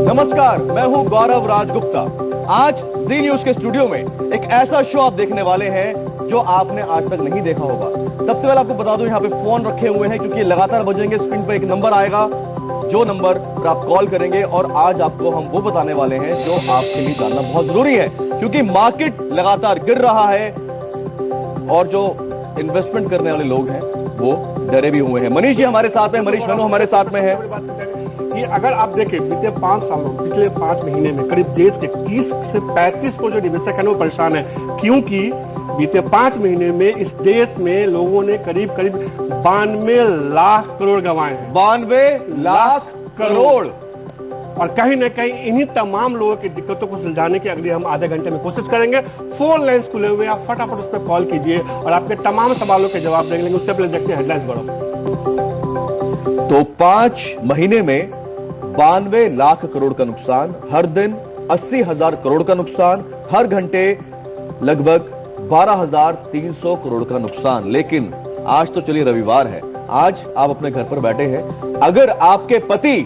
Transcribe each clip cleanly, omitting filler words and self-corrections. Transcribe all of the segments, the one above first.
नमस्कार, मैं हूं गौरव राजगुप्ता। आज जी न्यूज के स्टूडियो में एक ऐसा शो आप देखने वाले हैं जो आपने आज तक नहीं देखा होगा। सबसे पहले आपको बता दूं, यहाँ पे फोन रखे हुए हैं क्योंकि लगातार बजेंगे। स्क्रीन पर एक नंबर आएगा, जो नंबर पर आप कॉल करेंगे और आज आपको हम वो बताने वाले हैं जो आपके लिए जानना बहुत जरूरी है, क्योंकि मार्केट लगातार गिर रहा है और जो इन्वेस्टमेंट करने वाले लोग हैं वो डरे भी हुए हैं। मनीष जी हमारे साथ हैं, मनीष मेनू हमारे साथ में है। ये अगर आप देखें बीते 5 सालों, पिछले 5 महीने में करीब देश के 30 से 35 को जो निवेशक है वो परेशान है, क्योंकि बीते 5 महीने में इस देश में लोगों ने करीब 92 लाख करोड़ गंवाए हैं। 92 लाख करोड़। और कहीं न कहीं इन्हीं तमाम लोगों की दिक्कतों को सुलझाने की अगले हम आधे घंटे में कोशिश करेंगे। फोन लाइन्स खुले हुए हैं, आप फटाफट उस पर कॉल कीजिए और आपके तमाम सवालों के जवाब देंगे। उससे पहले देखते हैं हेडलाइंस बढ़ो। तो 5 महीने में 92 लाख करोड़ का नुकसान, हर दिन 80,000 करोड़ का नुकसान, हर घंटे लगभग 12,300 करोड़ का नुकसान। लेकिन आज तो चलिए रविवार है, आज आप अपने घर पर बैठे हैं। अगर आपके पति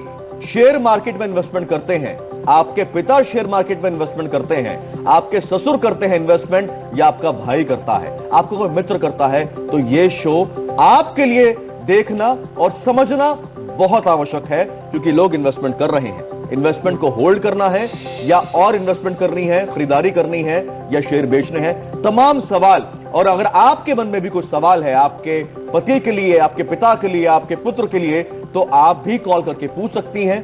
शेयर मार्केट में इन्वेस्टमेंट करते हैं, आपके पिता शेयर मार्केट में इन्वेस्टमेंट करते हैं, आपके ससुर करते हैं इन्वेस्टमेंट, या आपका भाई करता है, आपको कोई मित्र करता है, तो ये शो आपके लिए देखना और समझना बहुत आवश्यक है, क्योंकि लोग इन्वेस्टमेंट कर रहे हैं। इन्वेस्टमेंट को होल्ड करना है या और इन्वेस्टमेंट करनी है, खरीदारी करनी है या शेयर बेचने हैं, तमाम सवाल। और अगर आपके मन में भी कुछ सवाल है आपके पति के लिए, आपके पिता के लिए, आपके पुत्र के लिए, तो आप भी कॉल करके पूछ सकती हैं।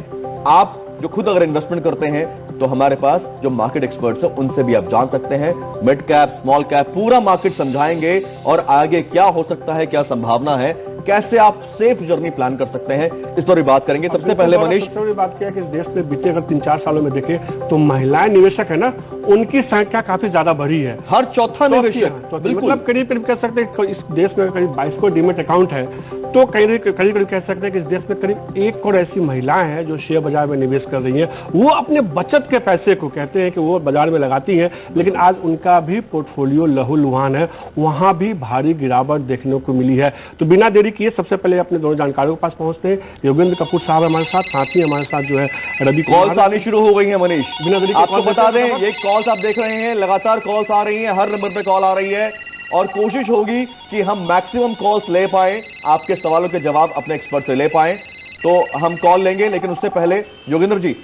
आप जो खुद अगर इन्वेस्टमेंट करते हैं तो हमारे पास जो मार्केट एक्सपर्ट्स हैं उनसे भी आप जान सकते हैं। मिड कैप, स्मॉल कैप, पूरा मार्केट समझाएंगे और आगे क्या हो सकता है, क्या संभावना है, कैसे आप सेफ जर्नी प्लान कर सकते हैं, इस पर भी बात करेंगे। सबसे पहले मनीष, सबसे बड़ी बात क्या है कि इस देश में बीते अगर 3-4 सालों में देखें तो महिलाएं निवेशक है ना, उनकी संख्या काफी ज्यादा बढ़ी है। हर चौथा निवेशक, तो मतलब करीब कह सकते हैं इस देश में करीब 22 डीमेट अकाउंट है, तो करीब कह सकते हैं कि इस देश में करीब 1 करोड़ ऐसी महिलाएं हैं जो शेयर बाजार में निवेश कर रही हैं। वो अपने बचत के पैसे को कहते हैं कि वो बाजार में लगाती हैं, लेकिन आज उनका भी पोर्टफोलियो लहूलुहान है, वहां भी भारी गिरावट देखने को मिली है। तो बिना देरी किए सबसे पहले अपने दोनों जानकारों के पास पहुंचते हैं। योगेंद्र कपूर साहब हमारे साथ ही हमारे साथ जो है रवि। कॉल्स आनी शुरू हो गई है मनीष, बिना देरी आपको बता दें ये कॉल्स आप देख रहे हैं, लगातार कॉल्स आ रही हैं, हर नंबर पे कॉल आ रही है और कोशिश होगी कि हम मैक्सिमम कॉल्स ले पाएं, आपके सवालों के जवाब अपने एक्सपर्ट से ले पाएं। तो हम कॉल लेंगे, लेकिन उससे पहले योगेंद्र जी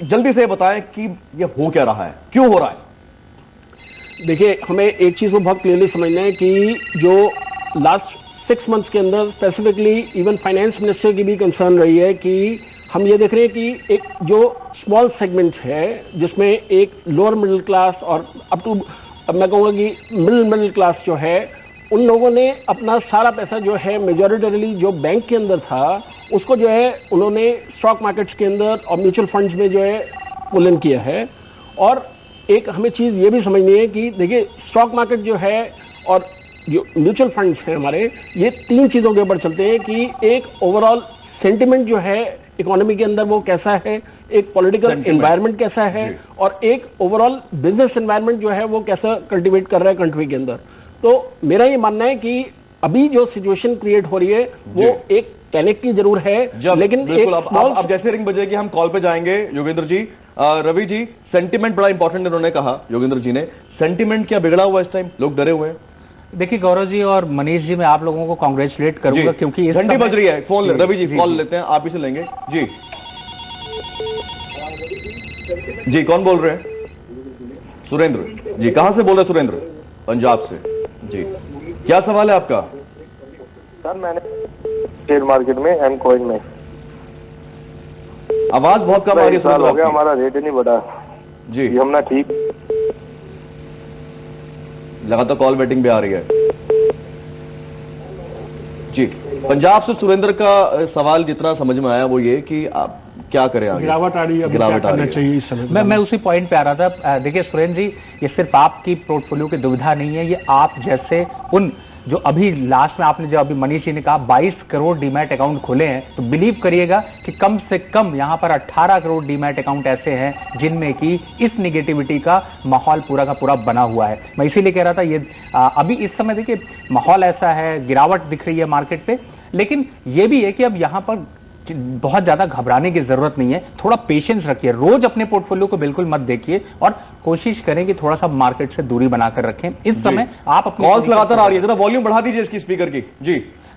जल्दी से बताएं कि ये हो क्या रहा है, क्यों हो रहा है। देखिए, हमें एक चीज को बहुत क्लियरली समझना है कि जो लास्ट 6 मंथ्स के अंदर स्पेसिफिकली इवन फाइनेंस मिनिस्टर की भी कंसर्न रही है कि हम ये देख रहे हैं कि एक जो स्मॉल सेगमेंट है जिसमें एक लोअर मिडिल क्लास और अप टू मैं कहूँगा कि मिडिल क्लास जो है, उन लोगों ने अपना सारा पैसा जो है मेजॉरिटरली जो बैंक के अंदर था उसको जो है उन्होंने स्टॉक मार्केट्स के अंदर और म्यूचुअल फंड्स में जो है पुल इन किया है। और एक हमें चीज़ ये भी समझनी है कि देखिए स्टॉक मार्केट जो है और जो म्यूचुअल फंड्स हैं हमारे, ये 3 चीज़ों के ऊपर चलते हैं कि एक ओवरऑल सेंटिमेंट जो है इकोनॉमी के अंदर वो कैसा है, एक पॉलिटिकल एनवायरनमेंट कैसा है और एक ओवरऑल बिजनेस एनवायरनमेंट जो है वो कैसा कल्टीवेट कर रहा है कंट्री के अंदर। तो मेरा ये मानना है कि अभी जो सिचुएशन क्रिएट हो रही है वो एक पैनिक की जरूर है, लेकिन अब जैसे रिंग बजेगी हम कॉल पे जाएंगे। योगेंद्र जी, रवि जी, सेंटिमेंट बड़ा इंपॉर्टेंट इन्होंने कहा, योगेंद्र जी ने, सेंटिमेंट क्या बिगड़ा हुआ इस टाइम, लोग डरे हुए हैं। देखिए गौरव जी और मनीष जी, मैं आप लोगों को कांग्रेचुलेट करूंगा क्योंकि घंटी बज रही है। फोन रवि जी कॉल लेते हैं, आप ही से लेंगे। जी जी, कौन बोल रहे हैं? सुरेंद्र जी, कहां से बोल रहे हैं? सुरेंद्र, पंजाब से। जी, क्या सवाल है आपका? सर मैंने शेयर मार्केट में एम कॉइन में, आवाज बहुत कम आ रही है, हो गया हमारा रेट ही नहीं बढ़ा जी। हमने ठीक लगातार कॉल वेटिंग पे आ रही है जी। पंजाब से सुरेंद्र का सवाल जितना समझ में आया वो ये कि आप क्या करें आगे, गिरावट आ रही है, गिरावट आना चाहिए इस समय। मैं उसी पॉइंट पे आ रहा था। देखिए सुरेंद्र जी, ये सिर्फ आपकी पोर्टफोलियो की दुविधा नहीं है, ये आप जैसे उन जो अभी लास्ट में आपने जो अभी मनीष जी ने कहा 22 करोड़ डीमैट अकाउंट खुले हैं, तो बिलीव करिएगा कि कम से कम यहाँ पर 18 करोड़ डीमैट अकाउंट ऐसे हैं जिनमें कि इस निगेटिविटी का माहौल पूरा का पूरा बना हुआ है। मैं इसीलिए कह रहा था ये अभी इस समय देखिए माहौल ऐसा है, गिरावट दिख रही है मार्केट पे, लेकिन ये भी है कि अब यहाँ पर बहुत ज्यादा घबराने की जरूरत नहीं है। थोड़ा पेशेंस रखिए, रोज अपने पोर्टफोलियो को बिल्कुल मत देखिए और कोशिश करें कि थोड़ा सा मार्केट से दूरी बनाकर रखें। इस समय आप अपने कॉल्स लगातार आ रही है, जरा वॉल्यूम बढ़ा दीजिए इसकी स्पीकर की।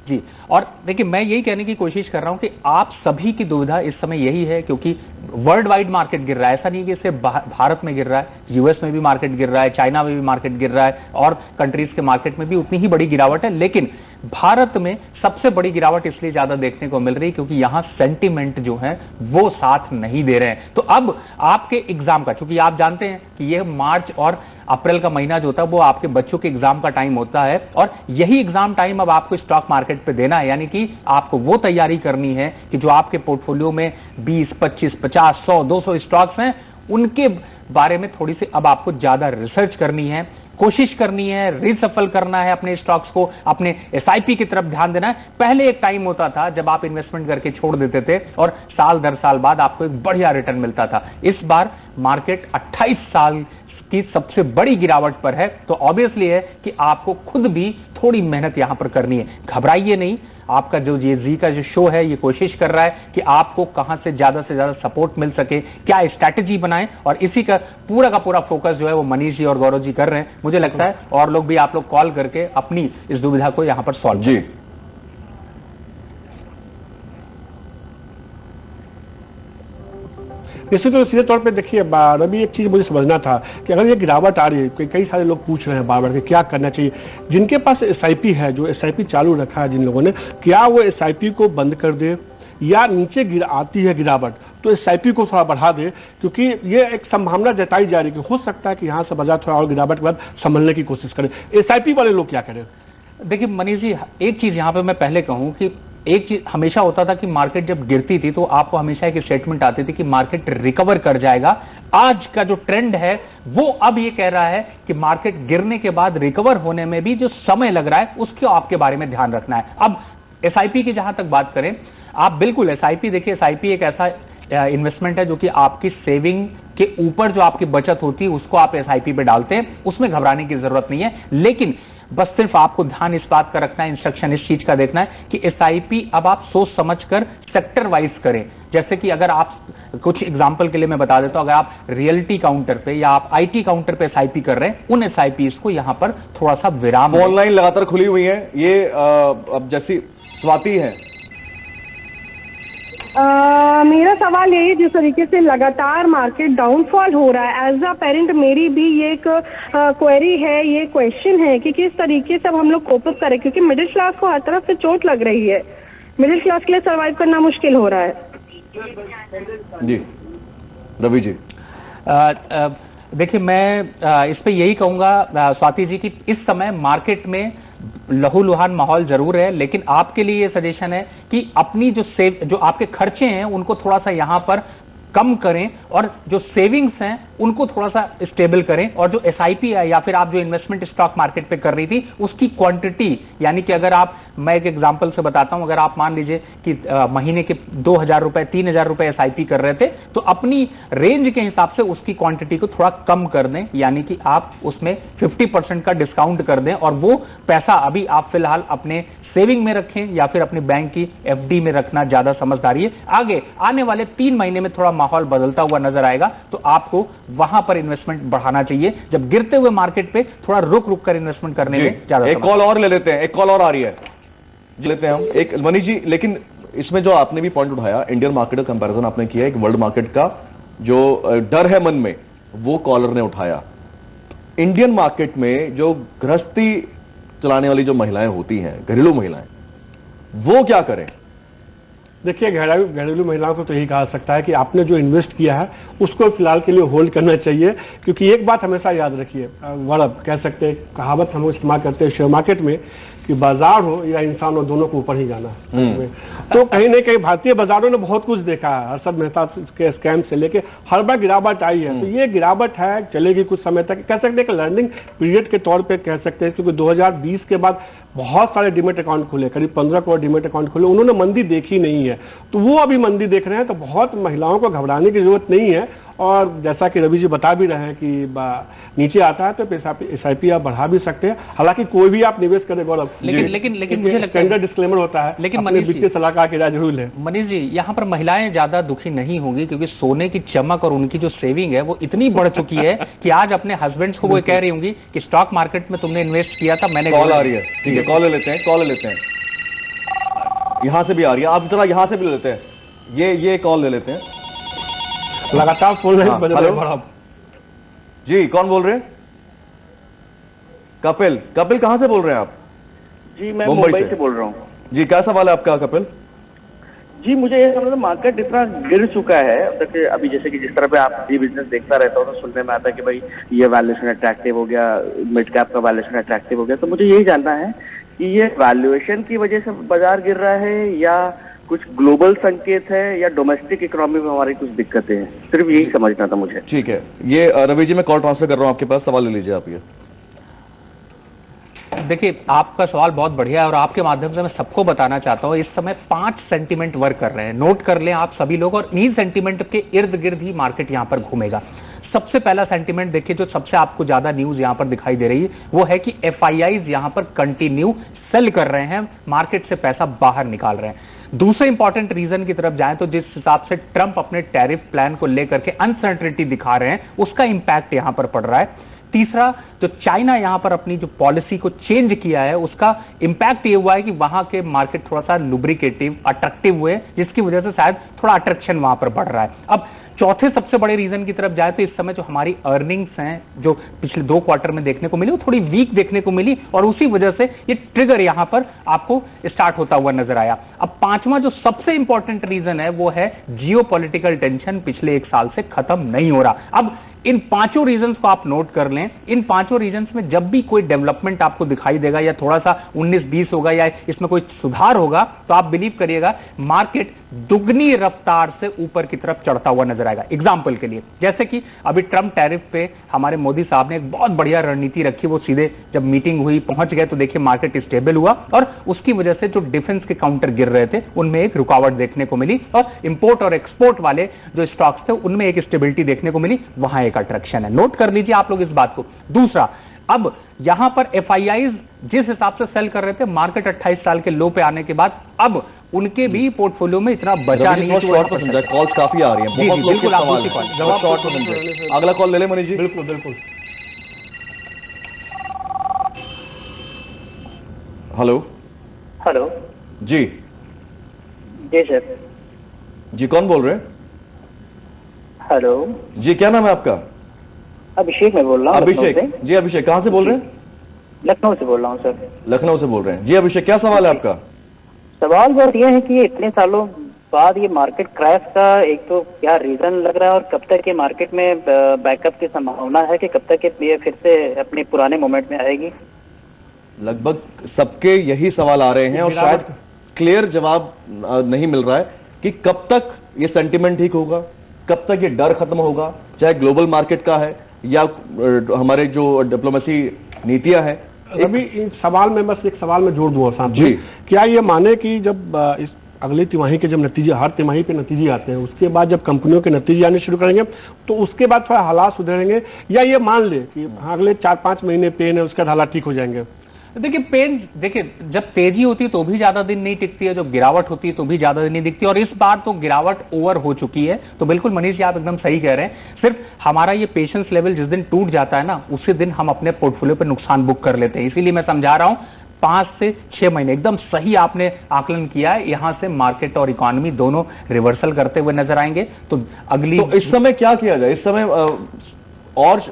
जी, और देखिए मैं यही कहने की कोशिश कर रहा हूं कि आप सभी की दुविधा इस समय यही है, क्योंकि वर्ल्ड वाइड मार्केट गिर रहा है। ऐसा नहीं कि सिर्फ भारत में गिर रहा है, यूएस में भी मार्केट गिर रहा है, चाइना में भी मार्केट गिर रहा है और कंट्रीज के मार्केट में भी उतनी ही बड़ी गिरावट है। लेकिन भारत में सबसे बड़ी गिरावट इसलिए ज्यादा देखने को मिल रही है क्योंकि यहां सेंटिमेंट जो है वो साथ नहीं दे रहे हैं। तो अब आपके एग्जाम का, क्योंकि आप जानते हैं कि यह मार्च और अप्रैल का महीना जो होता है वो आपके बच्चों के एग्जाम का टाइम होता है और यही एग्जाम टाइम अब आपको स्टॉक मार्केट पे देना है। यानी कि आपको वो तैयारी करनी है कि जो आपके पोर्टफोलियो में 20, 25, 50, 100, 200 स्टॉक्स हैं, उनके बारे में थोड़ी सी अब आपको ज्यादा रिसर्च करनी है, कोशिश करनी है, रिसफल करना है अपने स्टॉक्स को, अपने एसआईपी की तरफ ध्यान देना है। पहले एक टाइम होता था जब आप इन्वेस्टमेंट करके छोड़ देते थे और साल दर साल बाद आपको एक बढ़िया रिटर्न मिलता था। इस बार मार्केट 28 साल की सबसे बड़ी गिरावट पर है, तो ऑब्वियसली है कि आपको खुद भी थोड़ी मेहनत यहां पर करनी है। घबराइए नहीं, आपका जो ये जी का जो शो है ये कोशिश कर रहा है कि आपको कहां से ज्यादा सपोर्ट मिल सके, क्या स्ट्रैटेजी बनाएं, और इसी का पूरा फोकस जो है वो मनीष जी और गौरव जी कर रहे हैं। मुझे लगता है और लोग भी, आप लोग कॉल करके अपनी इस दुविधा को यहां पर सॉल्व जी। निश्चित तो सीधे तौर पे देखिए रवि, एक चीज मुझे समझना था कि अगर ये गिरावट आ रही है, कई सारे लोग पूछ रहे हैं बार बार कि क्या करना चाहिए। जिनके पास एसआईपी है, जो एसआईपी चालू रखा है जिन लोगों ने, क्या वो एसआईपी को बंद कर दे या नीचे आती है गिरावट तो एसआईपी को थोड़ा बढ़ा दे, क्योंकि ये एक संभावना जताई जा रही है कि हो सकता है कि यहाँ से बाजार थोड़ा और गिरावट के बाद संभलने की कोशिश करें। एसआईपी वाले लोग क्या करें? देखिए मनीष जी, एक चीज यहां पे मैं पहले कहूं कि एक चीज हमेशा होता था कि मार्केट जब गिरती थी तो आपको हमेशा एक स्टेटमेंट आती थी कि मार्केट रिकवर कर जाएगा। आज का जो ट्रेंड है वो अब ये कह रहा है कि मार्केट गिरने के बाद रिकवर होने में भी जो समय लग रहा है उसके आपके बारे में ध्यान रखना है। अब एसआईपी की जहां तक बात करें, आप बिल्कुल एसआईपी देखिए, एसआईपी एक ऐसा इन्वेस्टमेंट है जो कि आपकी सेविंग के ऊपर जो आपकी बचत होती है उसको आप एसआईपी पे डालते हैं, उसमें घबराने की जरूरत नहीं है। लेकिन बस सिर्फ आपको ध्यान इस बात का रखना है, इंस्ट्रक्शन इस चीज का देखना है कि एसआईपी अब आप सोच समझकर सेक्टर वाइज करें। जैसे कि अगर आप, कुछ एग्जांपल के लिए मैं बता देता हूं, अगर आप रियल्टी काउंटर पे या आप आईटी काउंटर पे एसआईपी कर रहे हैं, उन एसआईपी को यहां पर थोड़ा सा विराम। ऑनलाइन लगातार खुली हुई है ये, अब जैसी स्वाति है। मेरा सवाल यही, जिस तरीके से लगातार मार्केट डाउनफॉल हो रहा है, एज अ पेरेंट मेरी भी ये एक क्वेरी है, ये क्वेश्चन है कि किस तरीके से अब हम लोग कोप अप करें, क्योंकि मिडिल क्लास को हर तरफ से चोट लग रही है। मिडिल क्लास के लिए सर्वाइव करना मुश्किल हो रहा है। जी रवि जी। देखिए मैं इस पे यही कहूंगा स्वाति जी कि इस समय मार्केट में लहूलुहान माहौल जरूर है, लेकिन आपके लिए ये सजेशन है कि अपनी जो आपके खर्चे हैं उनको थोड़ा सा यहां पर कम करें और जो सेविंग्स हैं उनको थोड़ा सा स्टेबल करें, और जो एसआईपी है या फिर आप जो इन्वेस्टमेंट स्टॉक मार्केट पे कर रही थी उसकी क्वांटिटी, यानी कि अगर आप, मैं एक एग्जांपल से बताता हूं, अगर आप मान लीजिए कि महीने के 2000 रुपए 3000 रुपए एसआईपी कर रहे थे तो अपनी रेंज के हिसाब से उसकी क्वांटिटी को थोड़ा कम कर दें, यानी कि आप उसमें 50% का डिस्काउंट कर दें और वो पैसा अभी आप फिलहाल अपने सेविंग में रखें या फिर अपनी बैंक की एफडी में रखना ज्यादा समझदारी है। आगे आने वाले 3 महीने में थोड़ा माहौल बदलता हुआ नजर आएगा तो आपको वहां पर इन्वेस्टमेंट बढ़ाना चाहिए। जब गिरते हुए मार्केट पे थोड़ा रुक कर इन्वेस्टमेंट करने में ज्यादा। एक कॉल और ले लेते हैं, एक कॉल और आ रही है, लेते हैं हम एक। मनीष जी, लेकिन इसमें जो आपने भी पॉइंट उठाया, इंडियन मार्केट का कंपैरिजन आपने किया, एक वर्ल्ड मार्केट का जो डर है मन में वो कॉलर ने उठाया। इंडियन मार्केट में जो गृहस्थी चलाने वाली जो महिलाएं होती हैं, घरेलू महिलाएं, वो क्या करें? देखिए घरेलू महिलाओं को तो यही कहा सकता है कि आपने जो इन्वेस्ट किया है उसको फिलहाल के लिए होल्ड करना चाहिए, क्योंकि एक बात हमेशा याद रखिए, वर्ब कह सकते हैं, कहावत हम इस्तेमाल करते हैं शेयर मार्केट में कि बाजार हो या इंसान हो, दोनों को ऊपर ही जाना है। तो कहीं न कहीं भारतीय बाजारों ने बहुत कुछ देखा है, हर्षद मेहता के स्कैम से लेके हर बार गिरावट आई है। तो ये गिरावट है, चलेगी कुछ समय तक, कह सकते हैं कि लर्निंग पीरियड के तौर पे कह सकते हैं, क्योंकि 2020 के बाद बहुत सारे डीमेट अकाउंट खुले, करीब 15 करोड़ डीमेट अकाउंट खुले, उन्होंने मंदी देखी नहीं है, तो वो अभी मंदी देख रहे हैं। तो बहुत महिलाओं को घबराने की जरूरत नहीं है, और जैसा कि रवि जी बता भी रहे हैं कि नीचे आता है तो SIP आप बढ़ा भी सकते हैं। हालांकि कोई भी आप निवेश करें गौरव, लेकिन मुझे लगता है डिस्क्लेमर होता है, लेकिन अपने वित्तीय सलाहकार की राय जरूर लें। मनीष जी, यहाँ पर महिलाएं ज्यादा दुखी नहीं होंगी, क्योंकि सोने की चमक और उनकी जो सेविंग है वो इतनी बढ़ चुकी है कि आज अपने हस्बैंड्स को वो कह रही होंगी कि स्टॉक मार्केट में तुमने इन्वेस्ट किया था, मैंने। कॉल आ रही है, ठीक है, कॉल ले लेते हैं, कॉल ले लेते हैं। यहाँ से भी आ रही है, आप जरा यहाँ से भी ले लेते हैं, ये कॉल ले लेते हैं। लगातार फोन लाइन बज रहे हैं। जी, कौन बोल रहे हैं? कपिल कहाँ से बोल रहे हैं आप? जी, मैं मुंबई से बोल रहा हूँ। जी, क्या सवाल है आपका कपिल? जी, मुझे ये समझ मार्केट इतना गिर चुका है अभी, जैसे कि जिस तरह पे आप ये बिजनेस देखता रहता हूँ तो सुनने में आता है कि भाई ये वैल्यूएशन अट्रैक्टिव हो गया, मिड कैप का वैल्यूएशन अट्रैक्टिव हो गया। तो मुझे यही जानना है कि ये वैल्यूएशन की वजह से बाजार गिर रहा है, या कुछ ग्लोबल संकेत है, या डोमेस्टिक इकोनॉमी में हमारी कुछ दिक्कतें हैं, सिर्फ यही समझना था मुझे। ठीक है, ये रवि जी मैं कॉल ट्रांसफर कर रहा हूँ आपके पास, सवाल ले लीजिए आप। ये देखिए, आपका सवाल बहुत बढ़िया है और आपके माध्यम से मैं सबको बताना चाहता हूं, इस समय 5 सेंटीमेंट वर्क कर रहे हैं, नोट कर लें आप सभी लोग, और इन्हीं सेंटीमेंट के इर्द गिर्द ही मार्केट यहां पर घूमेगा। सबसे पहला सेंटीमेंट देखिए, जो सबसे आपको ज्यादा न्यूज यहां पर दिखाई दे रही है, वो है कि FIIs यहां पर कंटिन्यू सेल कर रहे हैं, मार्केट से पैसा बाहर निकाल रहे हैं। दूसरे इंपॉर्टेंट रीजन की तरफ जाएं तो जिस हिसाब से ट्रंप अपने टैरिफ प्लान को लेकर के अनसर्टेनिटी दिखा रहे हैं, उसका इंपैक्ट यहां पर पड़ रहा है। तीसरा, जो चाइना यहां पर अपनी जो पॉलिसी को चेंज किया है, उसका इंपैक्ट ये हुआ है कि वहां के मार्केट थोड़ा सा लुब्रिकेटिव, अट्रैक्टिव हुए, जिसकी वजह से शायद थोड़ा अट्रैक्शन वहां पर बढ़ रहा है। अब चौथे सबसे बड़े रीजन की तरफ जाए तो इस समय जो हमारी अर्निंग्स हैं, जो पिछले 2 क्वार्टर में देखने को मिली, वो थोड़ी वीक देखने को मिली, और उसी वजह से ये ट्रिगर यहां पर आपको स्टार्ट होता हुआ नजर आया। अब पांचवा जो सबसे इंपॉर्टेंट रीजन है, वो है जियोपॉलिटिकल टेंशन पिछले 1 साल से खत्म नहीं हो रहा। अब इन 5 रीजंस को आप नोट कर लें, इन 5 रीजंस में जब भी कोई डेवलपमेंट आपको दिखाई देगा, या थोड़ा सा 19-20 होगा, या इसमें कोई सुधार होगा, तो आप बिलीव करिएगा मार्केट दुगनी रफ्तार से ऊपर की तरफ चढ़ता हुआ नजर आएगा। एग्जाम्पल के लिए, जैसे कि अभी ट्रंप टैरिफ पे हमारे मोदी साहब ने एक बहुत बढ़िया रणनीति रखी, वो सीधे जब मीटिंग हुई पहुंच गए, तो देखिए मार्केट स्टेबल हुआ, और उसकी वजह से जो डिफेंस के काउंटर गिर रहे थे उनमें एक रुकावट देखने को मिली, और इंपोर्ट और एक्सपोर्ट वाले जो स्टॉक्स थे उनमें एक स्टेबिलिटी देखने को मिली, वहां एक अट्रैक्शन है। नोट कर लीजिए आप लोग इस बात को। दूसरा, अब यहां पर FIIs जिस हिसाब से सेल कर रहे थे, मार्केट 28 साल के लो पे आने के बाद अब उनके भी पोर्टफोलियो में इतना बचा नहीं है। कॉल्स काफी आ रही हैं, बहुत लोग के सवाल हैं, जवाब शॉर्ट में समझे। अगला कॉल ले ले मनीष जी। बिल्कुल बिल्कुल। Hello hello. जी जी सर। जी, कौन बोल रहे हैं? हेलो जी, क्या नाम है आपका? अभिषेक मैं बोल रहा हूँ। अभिषेक जी, अभिषेक कहाँ से बोल रहे हैं? लखनऊ से बोल रहा हूँ सर। लखनऊ से बोल रहे हैं जी। अभिषेक, क्या सवाल है आपका? सवाल बस ये है कि ये इतने सालों बाद ये मार्केट क्रैश का एक तो क्या रीजन लग रहा है, और कब तक ये मार्केट में बैकअप की संभावना है, कि कब तक ये फिर से अपने पुराने मोमेंट में आएगी? लगभग सबके यही सवाल आ रहे हैं, और शायद क्लियर जवाब नहीं मिल रहा है कि कब तक ये सेंटिमेंट ठीक होगा, कब तक ये डर खत्म होगा, चाहे ग्लोबल मार्केट का है या हमारे जो डिप्लोमेसी नीतियां हैं। अभी इस सवाल में बस एक सवाल में जोड़ दूंगा साहब जी, क्या ये माने कि जब इस अगली तिमाही के जब नतीजे, हर तिमाही पे नतीजे आते हैं, उसके बाद जब कंपनियों के नतीजे आने शुरू करेंगे तो उसके बाद थोड़ा हालात सुधरेंगे, या ये मान ले कि हाँ अगले 4-5 महीने पेन है, उसके बाद हालात ठीक हो जाएंगे? देखिए पेन, देखिए जब तेजी होती है तो भी ज्यादा दिन नहीं टिकती है, जब गिरावट होती है तो भी ज्यादा दिन नहीं दिखती, और इस बार तो गिरावट ओवर हो चुकी है। तो बिल्कुल मनीष जी, आप एकदम सही कह रहे हैं। सिर्फ हमारा ये पेशेंस लेवल जिस दिन टूट जाता है ना, उसी दिन हम अपने पोर्टफोलियो पे नुकसान बुक कर लेते हैं। इसीलिए मैं समझा रहा हूं 5 से 6 महीने, एकदम सही आपने आकलन किया है। यहां से मार्केट और इकोनॉमी दोनों रिवर्सल करते हुए नजर आएंगे। तो अगली, तो इस समय क्या किया जाए? इस समय और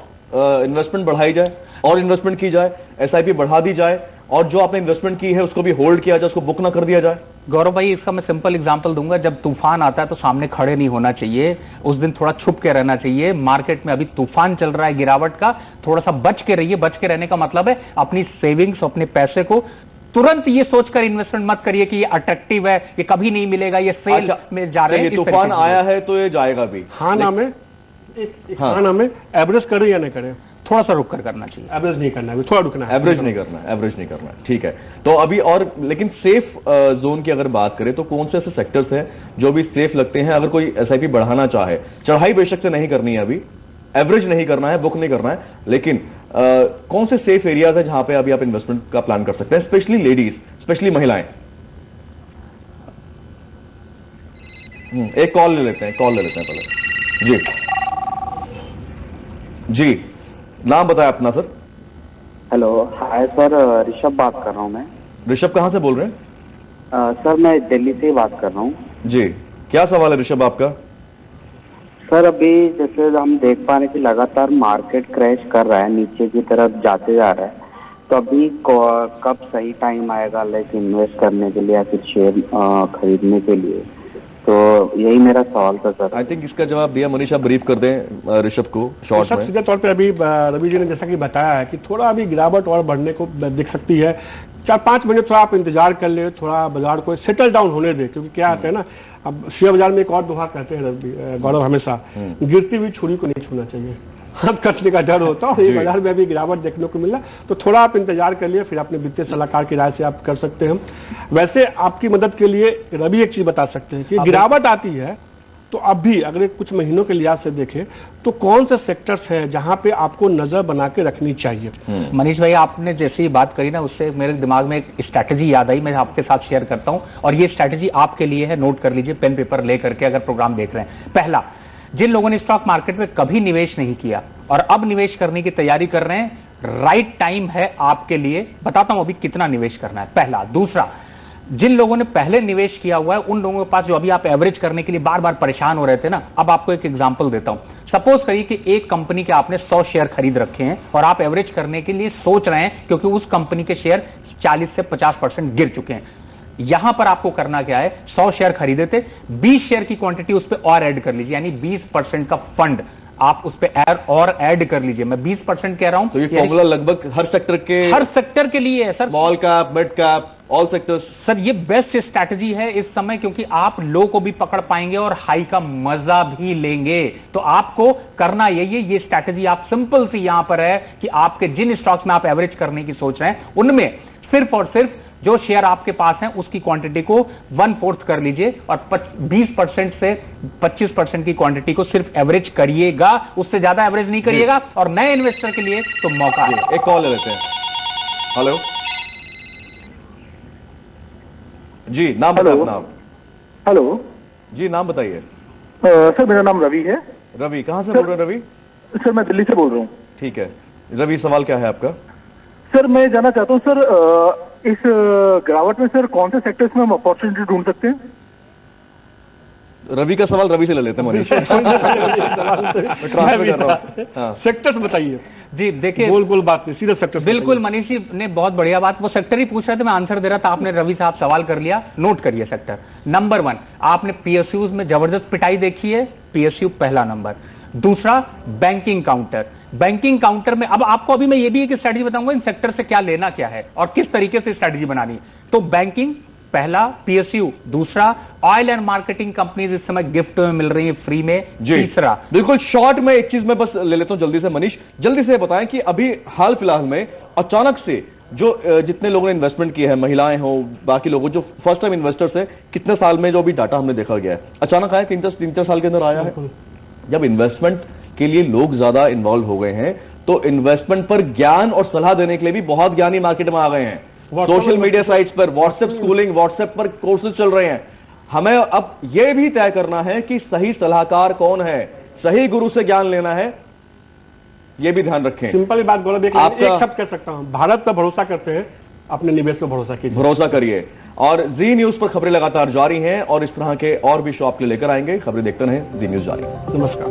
इन्वेस्टमेंट बढ़ाई जाए, और इन्वेस्टमेंट की जाए, SIP बढ़ा दी जाए, और जो आपने इन्वेस्टमेंट की है उसको भी होल्ड किया जाए, उसको बुक ना कर दिया जाए? गौरव भाई, इसका मैं सिंपल एग्जांपल दूंगा। जब तूफान आता है तो सामने खड़े नहीं होना चाहिए, उस दिन थोड़ा छुप के रहना चाहिए। मार्केट में अभी तूफान चल रहा है गिरावट का, थोड़ा सा बच के रहिए। बच के रहने का मतलब है अपनी सेविंग्स, अपने पैसे को तुरंत ये सोचकर इन्वेस्टमेंट मत करिए कि ये अट्रैक्टिव है, ये कभी नहीं मिलेगा, ये सेल में जा रहे हैं। तूफान आया है तो ये जाएगा भी। हाँ नाम है, हाँ नाम है, एवरेज करें या नहीं करें, थोड़ा सा रुक कर करना चाहिए। एवरेज नहीं करना है, थोड़ा रुकना है, एवरेज नहीं करना है, एवरेज नहीं करना है, ठीक है। तो अभी और लेकिन सेफ जोन की अगर बात करें तो कौन से ऐसे सेक्टर्स हैं जो भी सेफ लगते हैं अगर कोई एसआईपी बढ़ाना चाहे? चढ़ाई बेशक से नहीं करनी है, अभी एवरेज नहीं करना है, बुक नहीं करना है, लेकिन कौन से सेफ एरियाज है जहां पे अभी आप इन्वेस्टमेंट का प्लान कर सकते हैं, स्पेशली लेडीज, स्पेशली महिलाएं? एक कॉल ले लेते हैं पहले। जी नाम बताएं अपना sir. Hello, hi sir, Rishabh बात कर रहा हूँ मैं। ऋषभ कहां से बोल रहे हैं? सर मैं दिल्ली से ही बात कर रहा हूँ। जी, क्या सवाल है ऋषभ आपका? सर अभी जैसे हम देख पा रहे हैं कि लगातार मार्केट क्रैश कर रहा है, नीचे की तरफ जाते जा रहा है, तो अभी कब सही टाइम आएगा लाइक इन्वेस्ट करने के लिए या फिर शेयर खरीदने के लिए? तो यही मेरा सवाल था सर। आई थिंक इसका जवाब दिया, मनीषा ब्रीफ कर दें ऋषभ को शॉर्ट में। सीधे तौर पे अभी रवि जी ने जैसा कि बताया है कि थोड़ा अभी गिरावट और बढ़ने को दिख सकती है। 4-5 महीने थोड़ा आप इंतजार कर ले, थोड़ा बाजार को सेटल डाउन होने दे, क्योंकि क्या आता है ना, अब शेयर बाजार में एक और दोहा कहते हैं गौरव हमेशा, गिरती हुई छुरी को नहीं छूना चाहिए, हाथ कटने का डर होता है। और ये बाजार में अभी गिरावट देखने को मिला, तो थोड़ा आप इंतजार कर लिए, फिर अपने वित्तीय सलाहकार की राय से आप कर सकते हैं। वैसे आपकी मदद के लिए रवि एक चीज बता सकते हैं कि गिरावट आती है तो अभी अगले कुछ महीनों के लिहाज से देखें तो कौन से सेक्टर्स हैं जहां पे आपको नजर बना के रखनी चाहिए? मनीष भाई, आपने जैसे ही बात करी ना, उससे मेरे दिमाग में एक स्ट्रैटेजी याद आई, मैं आपके साथ शेयर करता हूं, और ये स्ट्रैटेजी आपके लिए है, नोट कर लीजिए पेन पेपर लेकर के अगर प्रोग्राम देख रहे हैं। पहला, जिन लोगों ने स्टॉक मार्केट में कभी निवेश नहीं किया और अब निवेश करने की तैयारी कर रहे हैं, राइट टाइम है आपके लिए। बताता हूं अभी कितना निवेश करना है, पहला। दूसरा, जिन लोगों ने पहले निवेश किया हुआ है, उन लोगों के पास जो अभी आप एवरेज करने के लिए बार बार परेशान हो रहे थे ना, अब आपको एक एग्जांपल देता हूं। सपोज करिए कि एक कंपनी के आपने 100 शेयर खरीद रखे हैं और आप एवरेज करने के लिए सोच रहे हैं, क्योंकि उस कंपनी के शेयर 40 से 50% गिर चुके हैं। यहां पर आपको करना क्या है, 100 शेयर खरीदे थे, 20 शेयर की क्वांटिटी उस पर और ऐड कर लीजिए, यानी 20% का फंड आप उस पर और ऐड कर लीजिए। मैं 20% कह रहा हूं, तो ये फॉर्मूला लगभग हर सेक्टर के लिए है sir, small cap, mid cap, all sectors. Sir ये बेस्ट स्ट्रैटेजी है इस समय, क्योंकि आप लो को भी पकड़ पाएंगे और हाई का मजा भी लेंगे। तो आपको करना यही है, ये स्ट्रैटेजी आप सिंपल सी यहां पर है कि आपके जिन स्टॉक्स में आप एवरेज करने की सोच रहे हैं, उनमें सिर्फ और सिर्फ जो शेयर आपके पास हैं उसकी क्वांटिटी को 1/4 कर लीजिए और 20% से 25% की क्वांटिटी को सिर्फ एवरेज करिएगा, उससे ज्यादा एवरेज नहीं करिएगा। और नए इन्वेस्टर के लिए तो मौका है। एक कॉल ले लेते हैं। हेलो जी, नाम बताइए अपना। हेलो जी, नाम बताइए। सर मेरा नाम रवि है। रवि कहां से बोल रहे हैं? रवि सर मैं दिल्ली से बोल रहा हूँ। ठीक है रवि, सवाल क्या है आपका? सर मैं जानना चाहता हूँ सर, इस गिरावट में सर कौन से सेक्टर्स में हम अपॉर्चुनिटी ढूंढ सकते हैं? रवि का सवाल रवि से ले लेते हैं मनीष। सेक्टर्स बताइए जी। देखिए, गोल बात नहीं, सीधा सेक्टर। बिल्कुल, मनीष जी ने बहुत बढ़िया बात, वो सेक्टर ही पूछ रहे थे, मैं आंसर दे रहा था, आपने रवि साहब सवाल कर लिया। नोट करिए सेक्टर नंबर 1, आपने पीएसयूज में जबरदस्त पिटाई देखी है, पीएसयू पहला नंबर। दूसरा, बैंकिंग काउंटर। बैंकिंग काउंटर में अब आपको अभी मैं ये भी एक स्ट्रैटेजी बताऊंगा इन सेक्टर से क्या लेना क्या है और किस तरीके से स्ट्रैटेजी बनानी है। तो बैंकिंग पहला, पीएसयू दूसरा, ऑयल एंड मार्केटिंग कंपनीज इस समय गिफ्ट में मिल रही है फ्री में तीसरा। बिल्कुल शॉर्ट में एक चीज मैं बस ले लेता हूं जल्दी से मनीष, जल्दी से बताएं कि अभी हाल फिलहाल में अचानक से जो जितने लोगों ने इन्वेस्टमेंट किया है, महिलाएं हो, बाकी लोगों जो फर्स्ट टाइम इन्वेस्टर्स है, कितने साल में जो भी डाटा हमने देखा गया है, अचानक आया, 3-4 साल के अंदर आया है। जब इन्वेस्टमेंट के लिए लोग ज्यादा इन्वॉल्व हो गए हैं तो इन्वेस्टमेंट पर ज्ञान और सलाह देने के लिए भी बहुत ज्ञानी मार्केट में आ गए हैं। सोशल मीडिया साइट्स पर व्हाट्सएप स्कूलिंग, व्हाट्सएप पर कोर्सेज चल रहे हैं। हमें अब यह भी तय करना है कि सही सलाहकार कौन है, सही गुरु से ज्ञान लेना है, यह भी ध्यान रखें। सिंपल बात गौरव, एक शब्द कह सकता हूं, भारत पर भरोसा करते हैं, अपने निवेश पर भरोसा कीजिए, भरोसा करिए। और जी न्यूज पर खबरें लगातार जारी हैं और इस तरह के और भी शो आपके लिए लेकर आएंगे। खबरें देखते रहें, जी न्यूज जारी। नमस्कार।